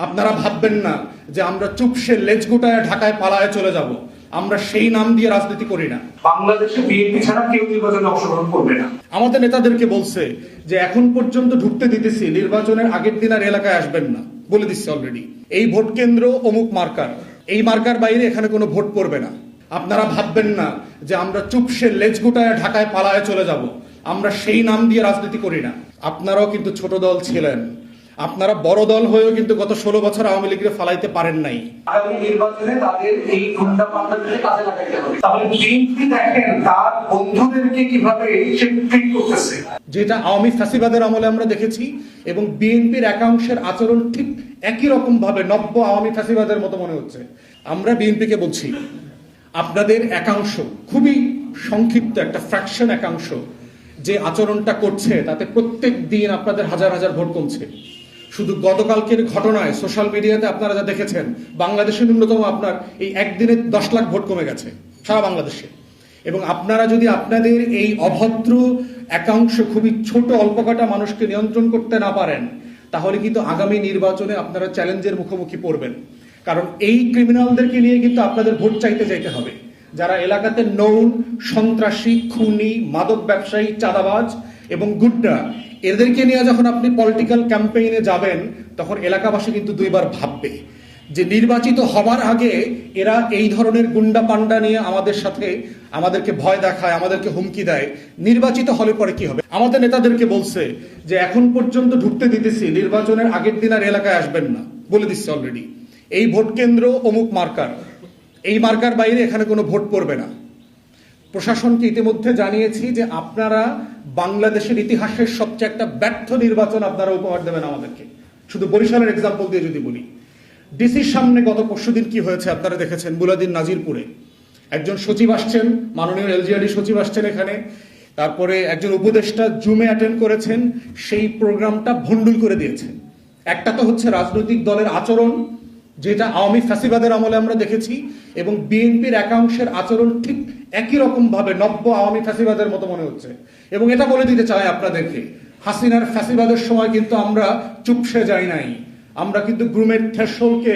আপনারা ভাববেন না যে আমরা চুপসে লেজ গুটায় ঢাকায় পালায় চলে যাব। আমরা সেই নাম দিয়ে রাজনীতি করি না। বাংলাদেশে বিএনপি ছাড়া কেউ নির্বাচনে অংশগ্রহণ করবে না। আমাদের নেতাদেরকে বলছে যে এখন পর্যন্ত ঢুকতে দিতেছি, নির্বাচনের আগের দিন আর এলাকায় আসবেন না, বলে দিচ্ছে অলরেডি। এই ভোট কেন্দ্র অমুক মার্কার, এই মার্কার বাইরে এখানে কোনো ভোট পড়বে না। আপনারা ভাববেন না যে আমরা চুপসে লেজ গুটায় ঢাকায় পালায় চলে যাব। আমরা সেই নাম দিয়ে রাজনীতি করি না। আপনারাও কিন্তু ছোট দল ছিলেন, আপনারা বড় দল হয়েও কিন্তু গত 16 বছর আওয়ামী লীগকে ফালাইতে পারেন নাই। আগামী নির্বাচনে তাদের এই গুন্ডা পান্ডাদেরকে কাজে লাগাইতে হবে। তাহলে বিএনপি দেখেন তার বন্ধুদেরকে কিভাবে সে ট্রিট করতেছে, যেটা আওয়ামী ফ্যাসিবাদের আমলে আমরা দেখেছি, এবং বিএনপির একাংশের আচরণ ঠিক একই রকম ভাবে নব্য আওয়ামী ফ্যাসিবাদের মতো মনে হচ্ছে। আমরা বিএনপিকে বলছি, আপনাদের একাংশ, খুবই সংক্ষিপ্ত একটা ফ্র্যাকশন একাংশ যে আচরণটা করছে, তাতে প্রত্যেক দিন আপনাদের হাজার হাজার ভোট কমছে। শুধু গতকালকের ঘটনায় সোশ্যাল মিডিয়াতে আপনারা যা দেখেছেন, বাংলাদেশে ন্যূনতম আপনার এই একদিনে 10 লাখ ভোট কমে গেছে সারা বাংলাদেশে। এবং আপনারা যদি আপনাদের এই অভদ্র একাংশ, খুবই ছোট অল্প কটা মানুষকে নিয়ন্ত্রণ করতে না পারেন, তাহলে কিন্তু আগামী নির্বাচনে আপনারা চ্যালেঞ্জের মুখোমুখি পড়বেন। কারণ এই ক্রিমিনালদেরকে নিয়ে কিন্তু আপনাদের ভোট চাইতে যাইতে হবে, যারা এলাকাতে নৌন, সন্ত্রাসী, খুনি, মাদক ব্যবসায়ী, চাঁদাবাজ এবং গুন্ডা, এদেরকে নিয়ে যখন আপনি পলিটিক্যাল ক্যাম্পেইনে যাবেন, তখন এলাকাবাসী কিন্তু দুইবার ভাববে যে নির্বাচিত হবার আগে এরা এই ধরনের গুন্ডা পান্ডা নিয়ে আমাদের সাথে, আমাদেরকে ভয় দেখায়, আমাদেরকে হুমকি দেয়, নির্বাচিত হলে পরে কি হবে। আমাদের নেতাদেরকে বলছে যে এখন পর্যন্ত ঢুকতে দিতেছি, নির্বাচনের আগের দিন আর এলাকায় আসবেন না, বলে দিচ্ছে অলরেডি। এই ভোট কেন্দ্র অমুক মার্কার, এই মার্কার বাইরে এখানে কোনো ভোট পড়বে না। প্রশাসনকে ইতিমধ্যে জানিয়েছি যে আপনারা বাংলাদেশের ইতিহাসের সবচেয়ে একটা ব্যর্থ নির্বাচন আপনারা উপহার দেবেন আমাদেরকে। শুধু বরিশালের এক্সাম্পল দিয়ে যদি বলি, ডিসির সামনে গত পরশুদিন কি হয়েছে আপনারা দেখেছেন। বুলাদিন নাজিরপুরে একজন সচিব আসছেন, মাননীয় এলজিআরডি সচিব আসছেন এখানে, তারপরে একজন উপদেষ্টা জুমে অ্যাটেন্ড করেছেন, সেই প্রোগ্রামটা ভণ্ডুল করে দিয়েছেন। একটা তো হচ্ছে রাজনৈতিক দলের আচরণ, যেটা আওয়ামী ফ্যাসিবাদের আমলে আমরা দেখেছি, এবং বিএনপির একাংশের আচরণ ঠিক একই রকম ভাবে নব্য আওয়ামী ফ্যাসিবাদের মতো মনে হচ্ছে। এবং এটা বলে দিতে চাই আপনাদেরকে, হাসিনার ফ্যাসিবাদের সময় কিন্তু আমরা চুপসে যাই নাই, আমরা কিন্তু গ্রুমের থ্রেশহোল্ডকে